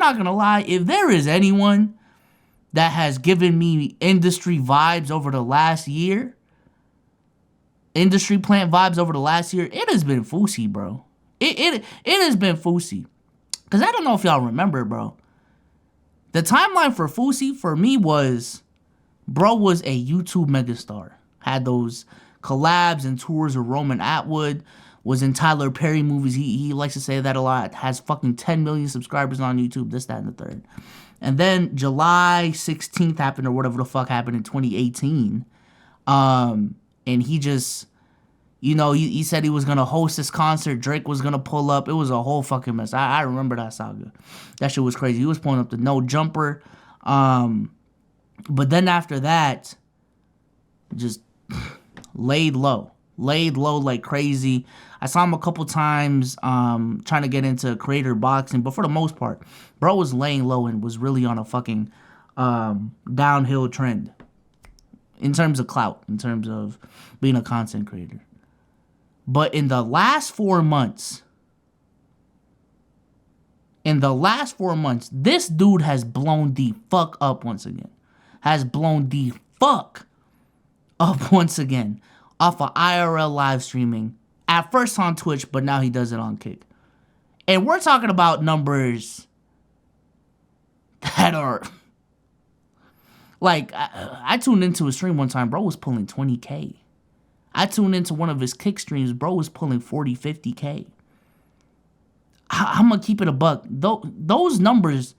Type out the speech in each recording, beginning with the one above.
not gonna lie, if there is anyone that has given me industry vibes over the last year, industry plant vibes over the last year, it has been Fousey, bro. It has been Fousey. Because I don't know if y'all remember, bro. The timeline for Fousey, for me, was, bro was a YouTube megastar. Had those collabs and tours with Roman Atwood. Was in Tyler Perry movies. He likes to say that a lot. Has fucking 10 million subscribers on YouTube. This, that, and the third. And then July 16th happened, or whatever the fuck happened in 2018. And he just, you know, he said he was going to host this concert. Drake was going to pull up. It was a whole fucking mess. I remember that saga. That shit was crazy. He was pulling up the No Jumper. But then after that, just laid low like crazy. I saw him a couple times trying to get into creator boxing, but for the most part, bro was laying low and was really on a fucking downhill trend in terms of clout, in terms of being a content creator. But in the last 4 months, this dude has blown the fuck up once again. Has blown the fuck up once again off of IRL live streaming. At first on Twitch, but now he does it on Kick. And we're talking about numbers that are... Like, I tuned into a stream one time, bro was pulling 20K. I tuned into one of his Kick streams, bro was pulling 40, 50K. I'm gonna keep it a buck. Those numbers,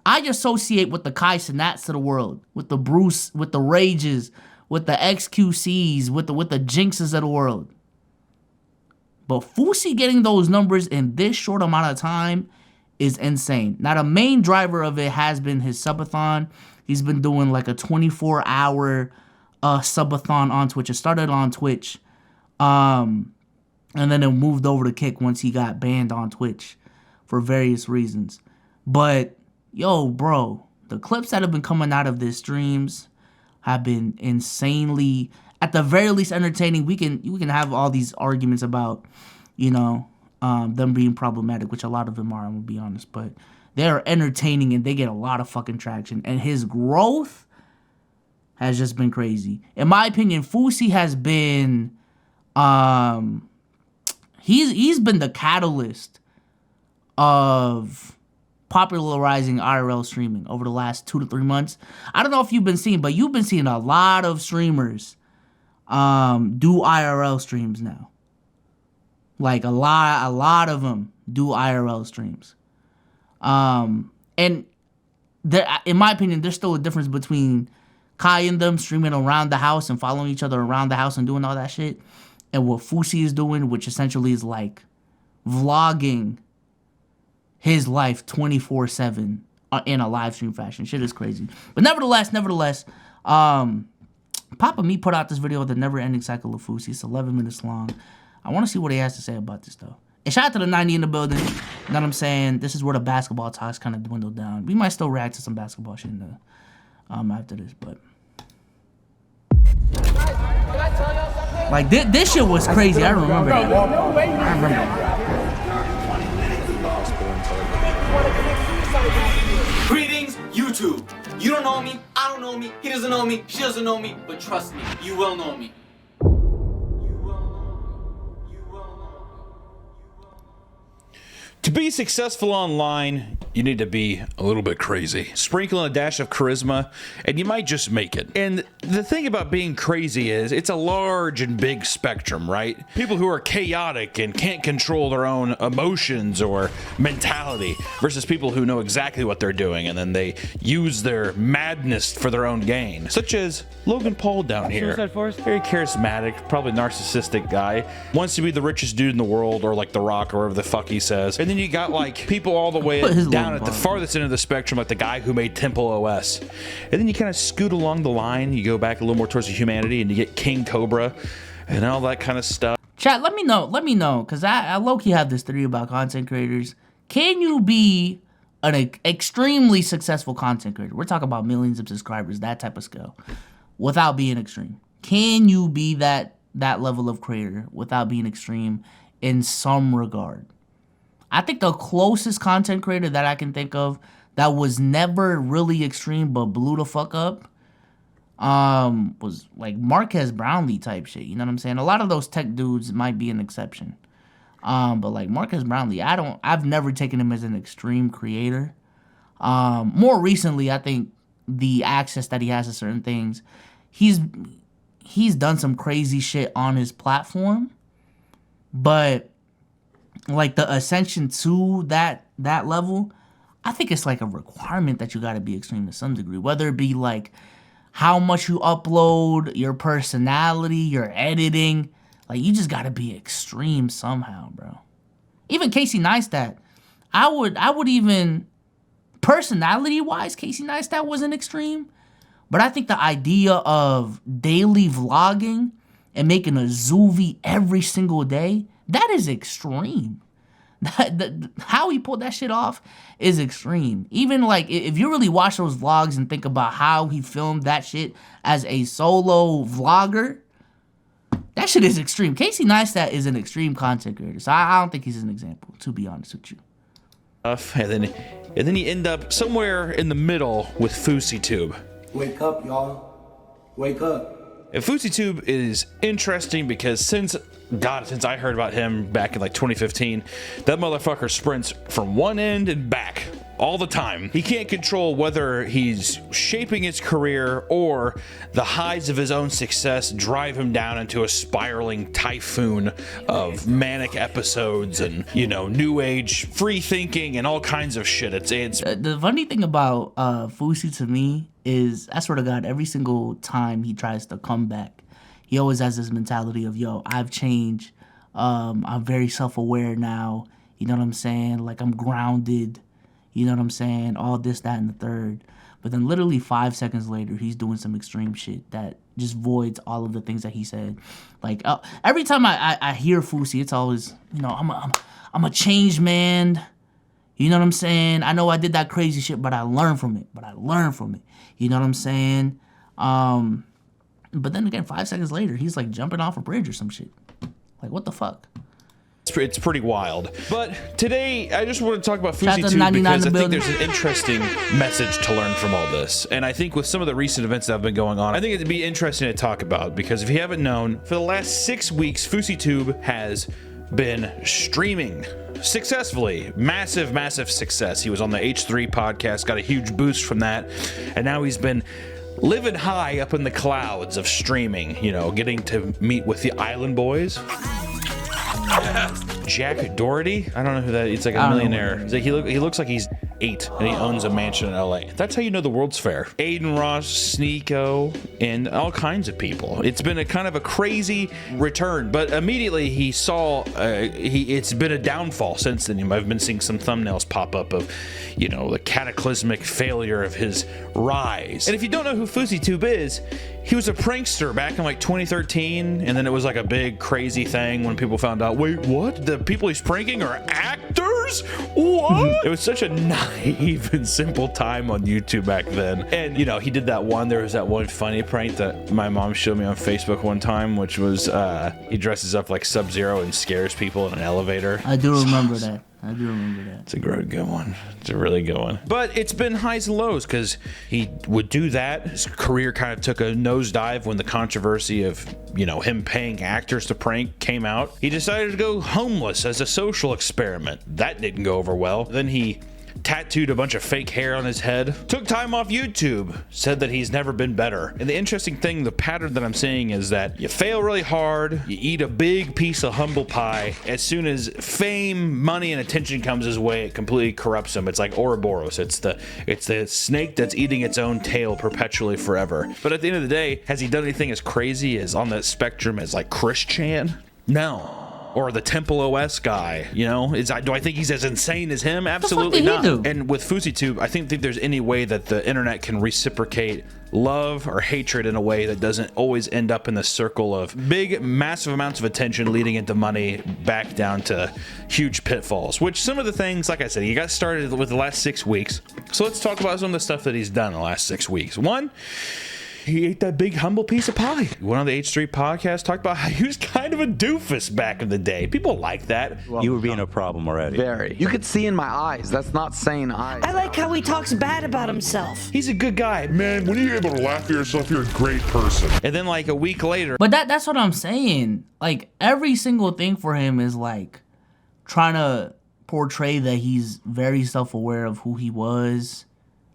I associate with the Kai Cenats of the world, with the Bruce, with the Rages, with the XQCs, with the Jinxes of the world. But Fousey getting those numbers in this short amount of time is insane. Now, the main driver of it has been his subathon. He's been doing like a 24-hour subathon on Twitch. It started on Twitch. And then it moved over to Kick once he got banned on Twitch for various reasons. But, yo, bro, the clips that have been coming out of this streams have been insanely, at the very least, entertaining. We can have all these arguments about, you know, them being problematic, which a lot of them are, I'm gonna be honest, but they're entertaining and they get a lot of fucking traction. And his growth has just been crazy. In my opinion, Fousey has been, he's been the catalyst of popularizing IRL streaming over the last 2 to 3 months. I don't know if you've been seeing, but you've been seeing a lot of streamers do IRL streams now. Like a lot of them do IRL streams. And there, in my opinion, there's still a difference between Kai and them streaming around the house and following each other around the house and doing all that shit, and what Fousey is doing, which essentially is like vlogging his life 24/7 in a live stream fashion. Shit is crazy. But nevertheless, Papa Me put out this video of the never-ending cycle of Fousey. It's 11 minutes long. I want to see what he has to say about this, though. And shout out to the 90 in the building. You know what I'm saying? This is where the basketball talks kind of dwindled down. We might still react to some basketball shit in the, after this, but... Like, this shit was crazy. I remember that. I remember that. Greetings, YouTube. You don't know me, I don't know me, he doesn't know me, she doesn't know me, but trust me, you will know me. To be successful online, you need to be a little bit crazy. Sprinkle in a dash of charisma, and you might just make it. And the thing about being crazy is, it's a large and big spectrum, right? People who are chaotic and can't control their own emotions or mentality, versus people who know exactly what they're doing, and then they use their madness for their own gain. Such as Logan Paul down here. Very charismatic, probably narcissistic guy. Wants to be the richest dude in the world, or like The Rock, or whatever the fuck he says. And then you got like people all the way down at the farthest end of the spectrum, like the guy who made Temple OS. And then you kind of scoot along the line, you go back a little more towards the humanity, and you get King Cobra and all that kind of stuff. Chat, let me know, because I low-key have this theory about content creators. Can you be an extremely successful content creator? We're talking about millions of subscribers, that type of scale, without being extreme. Can you be that level of creator without being extreme in some regard? I think the closest content creator that I can think of that was never really extreme but blew the fuck up was like Marquez Brownlee type shit. You know what I'm saying? A lot of those tech dudes might be an exception. But like Marquez Brownlee, I've never taken him as an extreme creator. More recently, I think the access that he has to certain things, he's done some crazy shit on his platform, but like the ascension to that level, I think it's like a requirement that you got to be extreme to some degree, whether it be like how much you upload, your personality, your editing. Like, you just got to be extreme somehow, bro. Even Casey Neistat, I would even, personality-wise, Casey Neistat wasn't extreme. But I think the idea of daily vlogging and making a Zoovie every single day, that is extreme. How he pulled that shit off is extreme. Even like if you really watch those vlogs and think about how he filmed that shit as a solo vlogger, that shit is extreme. Casey Neistat is an extreme content creator, so I don't think he's an example, to be honest with you. And then you end up somewhere in the middle with FouseyTube. Wake up, y'all. Wake up. And FouseyTube is interesting because since I heard about him back in like 2015, that motherfucker sprints from one end and back all the time. He can't control whether he's shaping his career or the highs of his own success drive him down into a spiraling typhoon of manic episodes and, you know, new age free thinking and all kinds of shit. It's the funny thing about Fousey to me is, I swear to God, every single time he tries to come back, he always has this mentality of, yo, I've changed. I'm very self-aware now. You know what I'm saying? Like, I'm grounded. You know what I'm saying? All this, that, and the third. But then literally 5 seconds later, he's doing some extreme shit that just voids all of the things that he said. Like, every time I hear Fousey, it's always, you know, I'm a changed man. You know what I'm saying? I know I did that crazy shit, but I learned from it. You know what I'm saying? But then again, 5 seconds later, he's like jumping off a bridge or some shit. Like, what the fuck? It's pretty wild. But today, I just want to talk about FouseyTube because I think there's an interesting message to learn from all this. And I think with some of the recent events that have been going on, I think it'd be interesting to talk about, because if you haven't known, for the last 6 weeks, FouseyTube has been streaming successfully. Massive success. He was on the H3 podcast, got a huge boost from that, and now he's been living high up in the clouds of streaming, you know, getting to meet with the Island Boys. Jack Doherty, I don't know who that is. It's like a millionaire. It's like he looks like he's 8 and he owns a mansion in LA. That's how you know the world's fair. Aiden Ross, Sneeko, and all kinds of people. It's been a kind of a crazy return, but immediately he saw it's been a downfall since then. I've been seeing some thumbnails pop up of, you know, the cataclysmic failure of his rise. And if you don't know who FouseyTube is, he was a prankster back in like 2013, and then it was like a big crazy thing when people found out, wait, what? The people he's pranking are actors? What? It was such a naive and simple time on YouTube back then. And, you know, he did that one, there was that one funny prank that my mom showed me on Facebook one time, which was he dresses up like Sub-Zero and scares people in an elevator. I do remember that. It's a great good one. It's a really good one. But it's been highs and lows because he would do that. His career kind of took a nosedive when the controversy of, you know, him paying actors to prank came out. He decided to go homeless as a social experiment. That didn't go over well. Then he tattooed a bunch of fake hair on his head, took time off YouTube, said that he's never been better. And the interesting thing, the pattern that I'm seeing is that you fail really hard, you eat a big piece of humble pie, as soon as fame, money, and attention comes his way, it completely corrupts him. It's like Ouroboros. It's the snake that's eating its own tail perpetually forever. But at the end of the day, has he done anything as crazy as on that spectrum as like Chris Chan? No. Or the Temple OS guy, you know? Do I think he's as insane as him? Absolutely not. And with FouseyTube, I think there's any way that the internet can reciprocate love or hatred in a way that doesn't always end up in the circle of big, massive amounts of attention leading into money back down to huge pitfalls. Which some of the things, like I said, he got started with the last 6 weeks. So let's talk about some of the stuff that he's done in the last 6 weeks. One, He ate that big humble piece of pie. He went on the H Street podcast, talked about how he was kind of a doofus back in the day. People like that. You were being a problem already. Very. You could see in my eyes. That's not saying eyes. I like how he talks bad about himself. He's a good guy. Man, when you're able to laugh at yourself, you're a great person. And then like a week later. But that's what I'm saying. Like, every single thing for him is like trying to portray that he's very self-aware of who he was.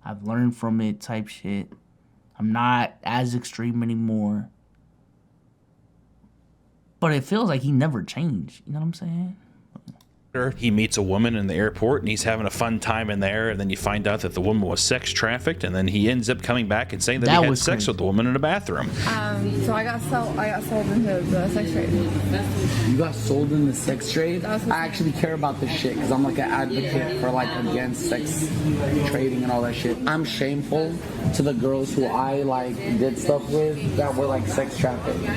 I've learned from it type shit. I'm not as extreme anymore. But it feels like he never changed. You know what I'm saying? He meets a woman in the airport and he's having a fun time in there, and then you find out that the woman was sex trafficked, and then he ends up coming back and saying that he had sex with the woman in the bathroom. So I got sold into the sex trade. You got sold in the sex trade? I actually care about this shit because I'm like an advocate for like against sex trading and all that shit. I'm shameful to the girls who I like did stuff with that were like sex trafficked.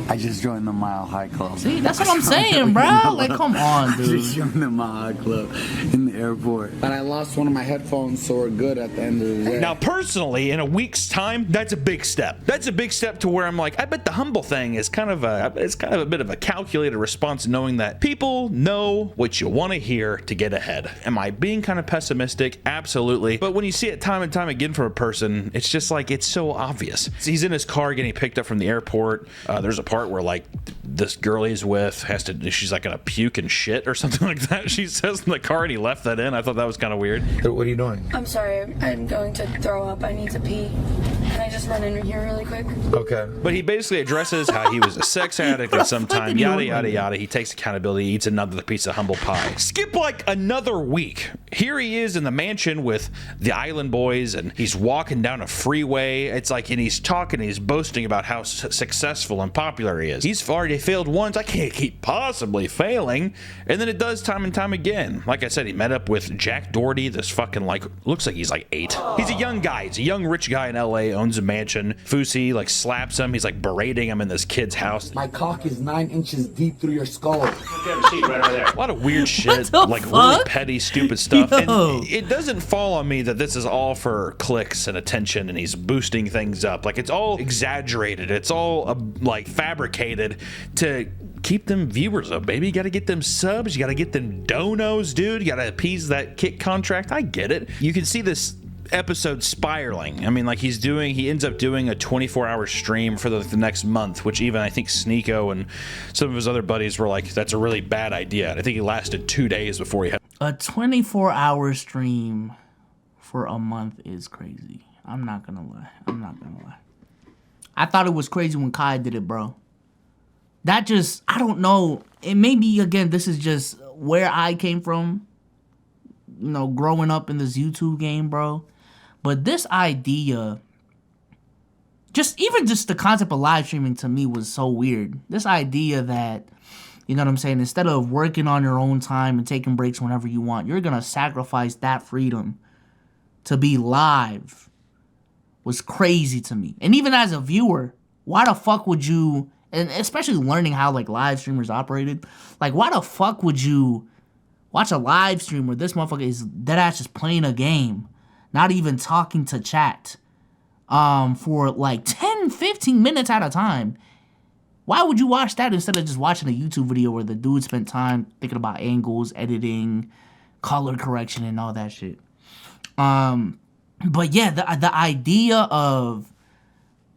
I just joined the Mile High Club. See, that's what I'm saying, bro. Like, come on, dude. I just joined the Mile High Club in the airport. And I lost one of my headphones, so we're good at the end of the day. Now, personally, in a week's time, that's a big step. That's a big step to where I'm like, I bet the humble thing is kind of a bit of a calculated response, knowing that people know what you want to hear to get ahead. Am I being kind of pessimistic? Absolutely. But when you see it time and time again from a person, it's just like, it's so obvious. He's in his car getting picked up from the airport. There's a part where like this girl he's with she's like gonna puke and shit or something like that, she says in the car, and he left that in. I thought that was kind of weird. What are you doing? I'm sorry, I'm going to throw up. I need to pee. Can I just run in here really quick? Okay. But he basically addresses how he was a sex addict at some time, yada, yada, yada. He takes accountability, eats another piece of humble pie. Skip like another week. Here he is in the mansion with the Island Boys, and he's walking down a freeway. It's like, and he's talking, he's boasting about how successful and popular he is. He's already failed once. I can't keep possibly failing. And then it does time and time again. Like I said, he met up with Jack Doherty, this fucking like, looks like he's like 8. He's a young guy. He's a young rich guy in LA, owns a mansion. Fousey like slaps him. He's like berating him in this kid's house. My cock is 9 inches deep through your skull. A lot of weird shit, like fuck? really petty, stupid stuff. Yo. And it doesn't fall on me that this is all for clicks and attention, and he's boosting things up. Like, it's all exaggerated. It's all like fabricated to keep them viewers up, baby. You gotta get them subs. You gotta get them donos, dude. You gotta appease that kick contract. I get it. You can see this episode spiraling. I mean, like, he ends up doing a 24-hour stream for the next month, which even I think Sneeko and some of his other buddies were like, that's a really bad idea. And I think he lasted 2 days before he had A 24-hour stream for a month is crazy. I'm not gonna lie. I thought it was crazy when Kai did it, bro. That just, I don't know. It may be, again, this is just where I came from, you know, growing up in this YouTube game, bro. But this idea, just the concept of live streaming to me was so weird. This idea that, you know what I'm saying, instead of working on your own time and taking breaks whenever you want, you're going to sacrifice that freedom to be live was crazy to me. And even as a viewer, why the fuck would you, and especially learning how like live streamers operated, like why the fuck would you watch a live stream where this motherfucker is deadass just playing a game, not even talking to chat, for like 10, 15 minutes at a time? Why would you watch that instead of just watching a YouTube video where the dude spent time thinking about angles, editing, color correction, and all that shit? But yeah, the idea of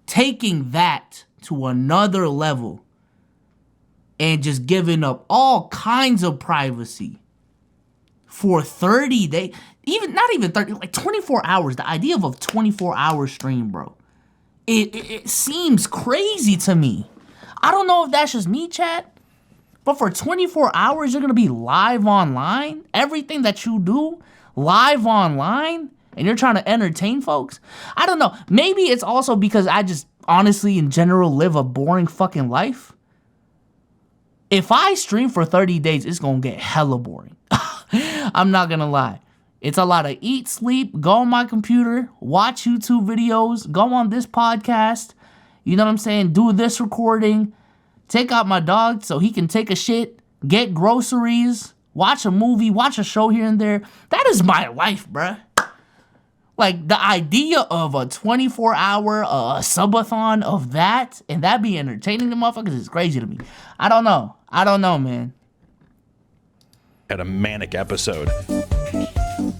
taking that to another level and just giving up all kinds of privacy for 30 days, even not even 30, like 24 hours. The idea of a 24-hour stream, bro, it seems crazy to me. I don't know if that's just me, chat, but for 24 hours, you're going to be live online? Everything that you do, live online? And you're trying to entertain folks? I don't know. Maybe it's also because I just honestly, in general, live a boring fucking life. If I stream for 30 days, it's going to get hella boring. I'm not going to lie. It's a lot of eat, sleep, go on my computer, watch YouTube videos, go on this podcast, you know what I'm saying, do this recording, take out my dog so he can take a shit, get groceries, watch a movie, watch a show here and there. That is my life, bruh. Like, the idea of a 24-hour subathon of that, and that be entertaining the motherfuckers is crazy to me. I don't know, man. Had a manic episode.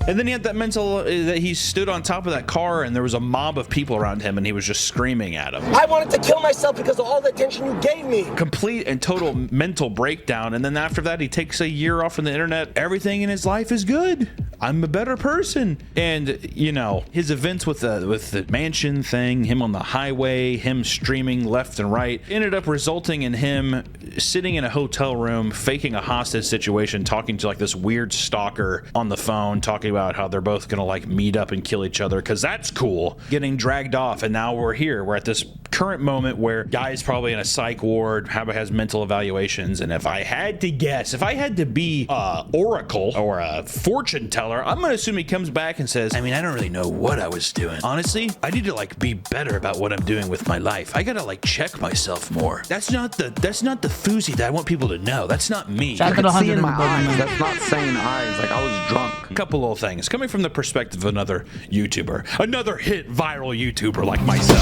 And then he had that mental that he stood on top of that car and there was a mob of people around him and he was just screaming at him. I wanted to kill myself because of all the attention you gave me. Complete and total mental breakdown. And then after that, he takes a year off from the internet. Everything in his life is good. I'm a better person. And, you know, his events with the mansion thing, him on the highway, him streaming left and right, ended up resulting in him sitting in a hotel room, faking a hostage situation, talking to like this weird stalker on the phone, talking about how they're both gonna like meet up and kill each other because that's cool, getting dragged off. And now we're at this current moment where guy's probably in a psych ward, has mental evaluations. And if I had to guess, if I had to be a oracle or a fortune teller, I'm gonna assume he comes back and says, I mean, I don't really know what I was doing. Honestly, I need to like be better about what I'm doing with my life. I gotta like check myself more. That's not the Fousey that I want people to know. That's not me. I could see in my eyes. That's not saying eyes. Like, I was drunk. A couple little things coming from the perspective of another YouTuber, another hit viral YouTuber like myself.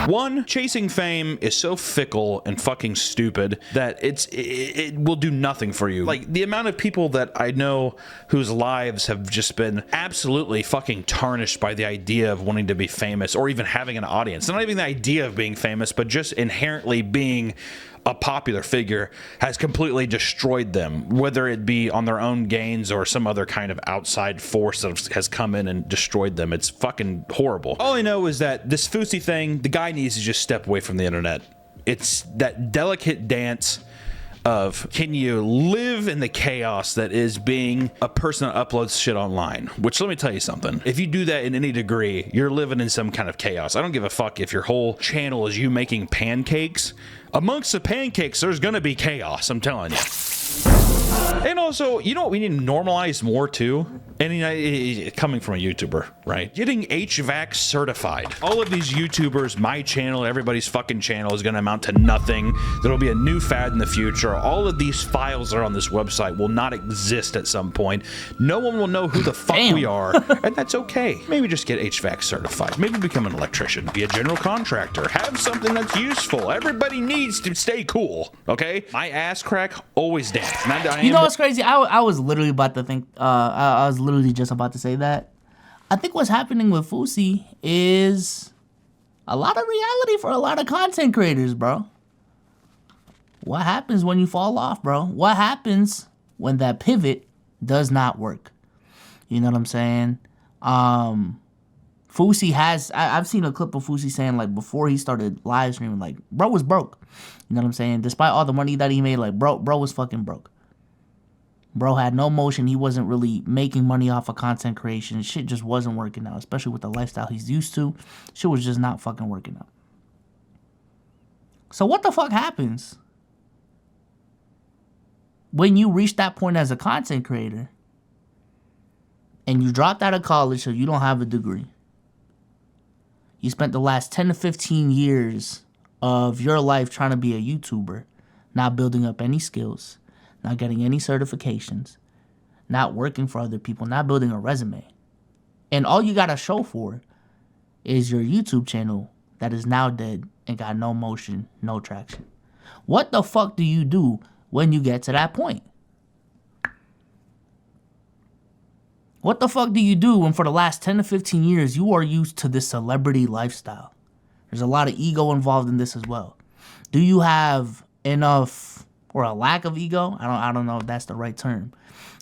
One, chasing fame is so fickle and fucking stupid that it will do nothing for you. Like, the amount of people that I know whose lives have just been absolutely fucking tarnished by the idea of wanting to be famous or even having an audience. Not even the idea of being famous, but just inherently being a popular figure has completely destroyed them, whether it be on their own gains or some other kind of outside force that has come in and destroyed them. It's fucking horrible. All I know is that this Fousey thing, the guy needs to just step away from the internet. It's that delicate dance of, can you live in the chaos that is being a person that uploads shit online? Which, let me tell you something. If you do that in any degree, you're living in some kind of chaos. I don't give a fuck if your whole channel is you making pancakes. Amongst the pancakes, there's gonna be chaos, I'm telling you. And also, you know what we need to normalize more too? And coming from a YouTuber, right? Getting HVAC certified. All of these YouTubers, my channel, everybody's fucking channel is gonna amount to nothing. There'll be a new fad in the future. All of these files that are on this website will not exist at some point. No one will know who the fuck we are, and that's okay. Maybe just get HVAC certified. Maybe become an electrician, be a general contractor, have something that's useful. Everybody needs to stay cool, okay? My ass crack always down. You know what's crazy? I was literally about to think, I was literally just about to say that. I think what's happening with Fousey is a lot of reality for a lot of content creators, bro. What happens when you fall off, bro? What happens when that pivot does not work? You know what I'm saying? Fousey has, I've seen a clip of Fousey saying, like, before he started live streaming, like, bro was broke. You know what I'm saying? Despite all the money that he made, like, bro was fucking broke. Bro had no motion. He wasn't really making money off of content creation. Shit just wasn't working out, especially with the lifestyle he's used to. Shit was just not fucking working out. So what the fuck happens when you reach that point as a content creator and you dropped out of college so you don't have a degree? You spent the last 10 to 15 years of your life trying to be a YouTuber, not building up any skills, not getting any certifications, not working for other people, not building a resume. And all you got to show for is your YouTube channel that is now dead and got no motion, no traction. What the fuck do you do when you get to that point? What the fuck do you do when for the last 10 to 15 years you are used to this celebrity lifestyle? There's a lot of ego involved in this as well. Do you have enough, or a lack of ego? I don't know if that's the right term.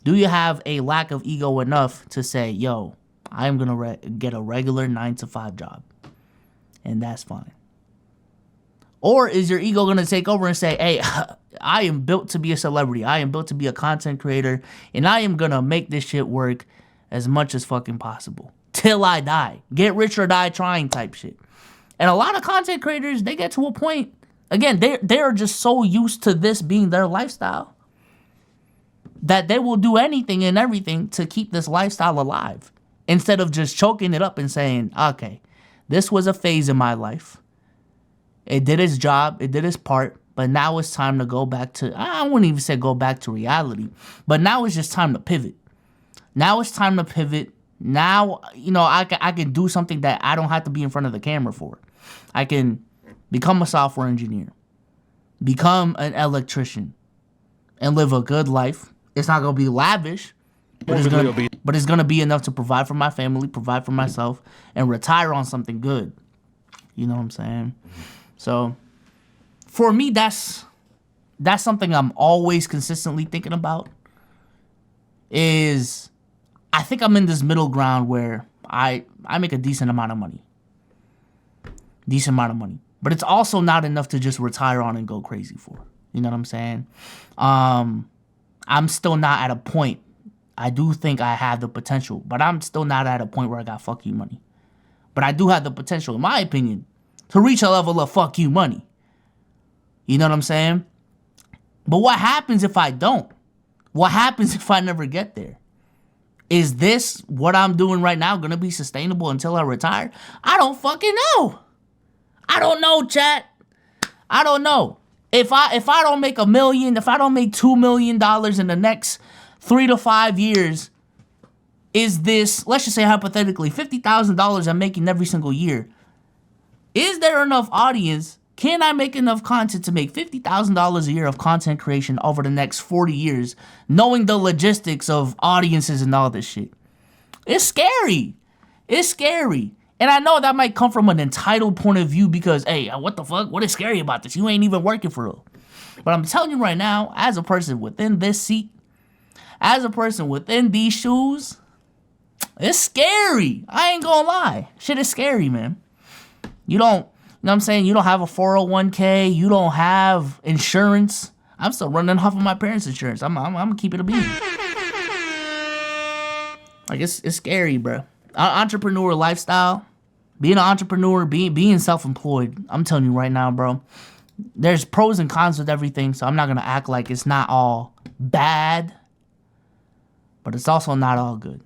Do you have a lack of ego enough to say, yo, I'm going to get a regular 9-to-5 job, and that's fine? Or is your ego going to take over and say, hey, I am built to be a celebrity. I am built to be a content creator, and I am going to make this shit work as much as fucking possible till I die. Get rich or die trying type shit. And a lot of content creators, they get to a point, again, they are just so used to this being their lifestyle that they will do anything and everything to keep this lifestyle alive, instead of just choking it up and saying, okay, this was a phase in my life. It did its job. It did its part. But now it's time to go back to, I wouldn't even say go back to reality, but now it's just time to pivot. Now it's time to pivot. Now, you know, I can do something that I don't have to be in front of the camera for. I can become a software engineer, become an electrician, and live a good life. It's not going to be lavish, but it's gonna be enough to provide for my family, provide for myself, and retire on something good. You know what I'm saying? So, for me, that's something I'm always consistently thinking about. Is I think I'm in this middle ground where I make a decent amount of money. But it's also not enough to just retire on and go crazy for. You know what I'm saying? I'm still not at a point. I do think I have the potential, but I'm still not at a point where I got fuck you money. But I do have the potential, in my opinion, to reach a level of fuck you money. You know what I'm saying? But what happens if I don't? What happens if I never get there? Is this, what I'm doing right now, gonna be sustainable until I retire? I don't fucking know. I don't know, chat. I don't know. If I don't make $1 million, if I don't make $2 million in the next 3 to 5 years, is this, let's just say hypothetically, $50,000 I'm making every single year, is there enough audience? Can I make enough content to make $50,000 a year of content creation over the next 40 years, knowing the logistics of audiences and all this shit? It's scary. It's scary. And I know that might come from an entitled point of view because, hey, what the fuck? What is scary about this? You ain't even working for real. But I'm telling you right now, as a person within this seat, as a person within these shoes, it's scary. I ain't gonna lie. Shit is scary, man. You know what I'm saying? You don't have a 401k. You don't have insurance. I'm still running off of my parents' insurance. I'm gonna keep it a beat. Like, it's scary, bro. Entrepreneur lifestyle, being an entrepreneur, being self-employed. I'm telling you right now, bro. There's pros and cons with everything, so I'm not gonna act like it's not all bad, but it's also not all good.